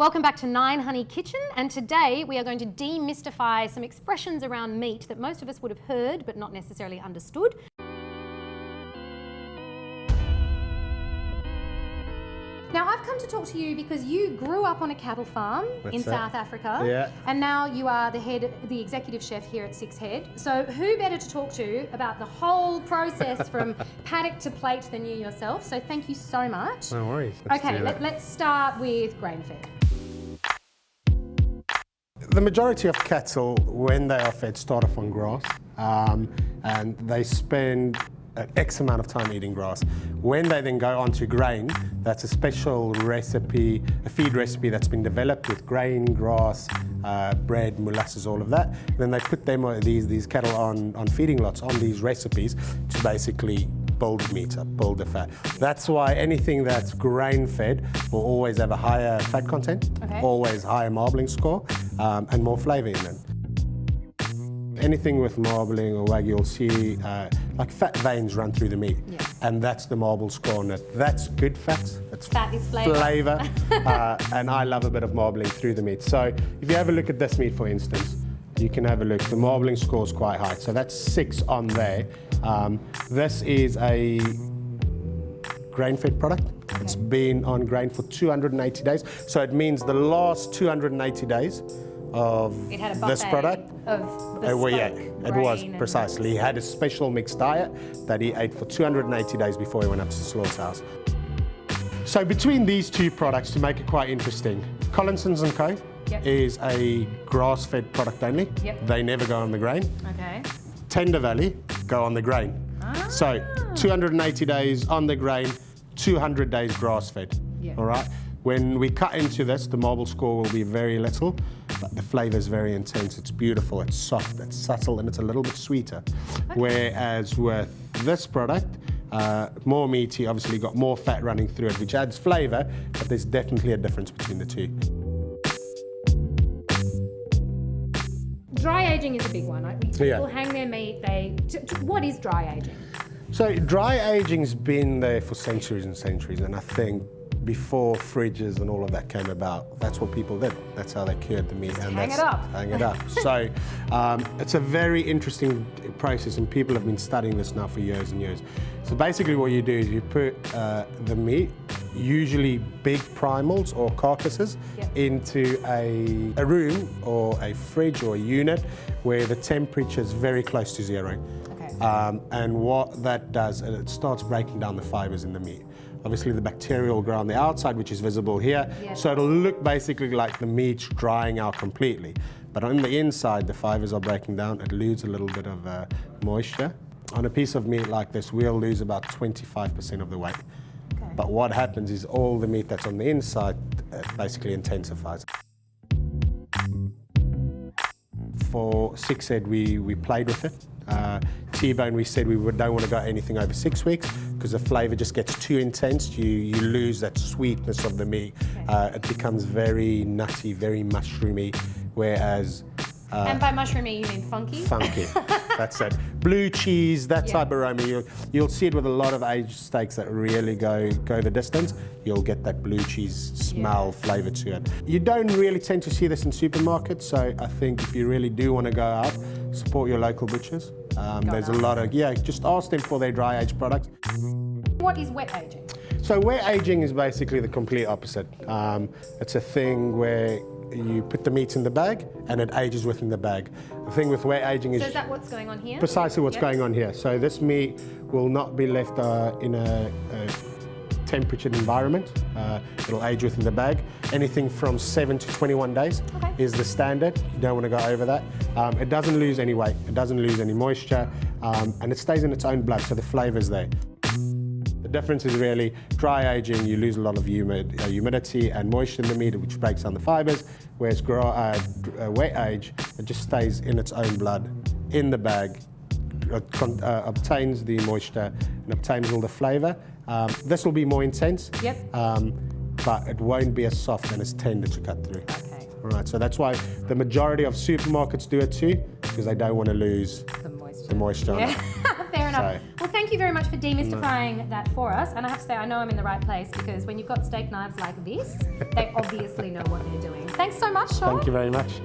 Welcome back to 9Honey Kitchen, and today we are going to demystify some expressions around meat that most of us would have heard but not necessarily understood. Now, I've come to talk to you because you grew up on a cattle farm in South Africa, and now you are the executive chef here at Six Head. So who better to talk to about the whole process from paddock to plate than you yourself? So thank you so much. No worries. Let's start with grain-fed. The majority of cattle, when they are fed, start off on grass, and they spend an X amount of time eating grass. When they then go onto grain, that's a special recipe, a feed recipe that's been developed with grain, grass, bread, molasses, all of that. And then they put them, these cattle on feeding lots on these recipes to basically build meat up, build the fat. That's why anything that's grain-fed will always have a higher fat content, always higher marbling score, and more flavour in it. Anything with marbling or wagyu, you'll see like fat veins run through the meat, and that's the marble score on it. That's good fat. That's fat is flavour. And I love a bit of marbling through the meat. So if you have a look at this meat, for instance, you can have a look. The marbling score is quite high, so that's 6 on there. This is a grain-fed product. It's been on grain for 280 days, so it means the last 280 days of this product. It was precisely. He had a special mixed diet that he ate for 280 days before he went up to the slaughterhouse. So between these two products, to make it quite interesting, Collinson's & Co. is a grass-fed product only. They never go on the grain. Tender Valley go on the grain. So 280 days on the grain, 200 days grass-fed. All right. When we cut into this, the marble score will be very little, but the flavour is very intense. It's beautiful, it's soft, it's subtle, and it's a little bit sweeter. Whereas with this product, more meaty, obviously got more fat running through it, which adds flavour, but there's definitely a difference between the two. Dry aging is a big one. People hang their meat. What is dry aging? So dry aging's been there for centuries and centuries, and I think before fridges and all of that came about, that's what people did. That's how they cured the meat. And hang it up. Hang it up. So it's a very interesting process, and people have been studying this now for years and years. So basically what you do is you put the meat, usually big primals or carcasses, into a room or a fridge or a unit where the temperature is very close to 0. And what that does, it starts breaking down the fibres in the meat. Obviously the bacteria will grow on the outside, which is visible here, so it'll look basically like the meat's drying out completely. But on the inside, the fibres are breaking down, it loses a little bit of moisture. On a piece of meat like this, we'll lose about 25% of the weight. But what happens is all the meat that's on the inside basically intensifies. For Six Head, we played with it. T-bone, we said we don't want to go anything over 6 weeks because the flavour just gets too intense. You lose that sweetness of the meat. It becomes very nutty, very mushroomy, whereas... and by mushroomy, you mean funky? Funky, that's it. Blue cheese, that type of aroma. You'll see it with a lot of aged steaks that really go the distance. You'll get that blue cheese smell, flavour to it. You don't really tend to see this in supermarkets, so I think if you really do want to go out, support your local butchers. There's a lot of, just ask them for their dry aged products. What is wet aging? So wet aging is basically the complete opposite. It's a thing where you put the meat in the bag and it ages within the bag. The thing with wet aging is... So is that what's going on here? Precisely what's going on here. So this meat will not be left in a temperatured environment. It'll age within the bag. Anything from 7 to 21 days is the standard. You don't want to go over that. It doesn't lose any weight, it doesn't lose any moisture, and it stays in its own blood, so the flavour's there. The difference is really dry aging, you lose a lot of humidity and moisture in the meat, which breaks down the fibres, whereas wet age, it just stays in its own blood, in the bag, obtains the moisture and obtains all the flavour. This will be more intense, but it won't be as soft and as tender to cut through. All right, so that's why the majority of supermarkets do it too, because they don't want to lose the moisture. Fair enough. Well, thank you very much for demystifying that for us. And I have to say, I know I'm in the right place because when you've got steak knives like this, they obviously know what they're doing. Thanks so much, Sean. Thank you very much.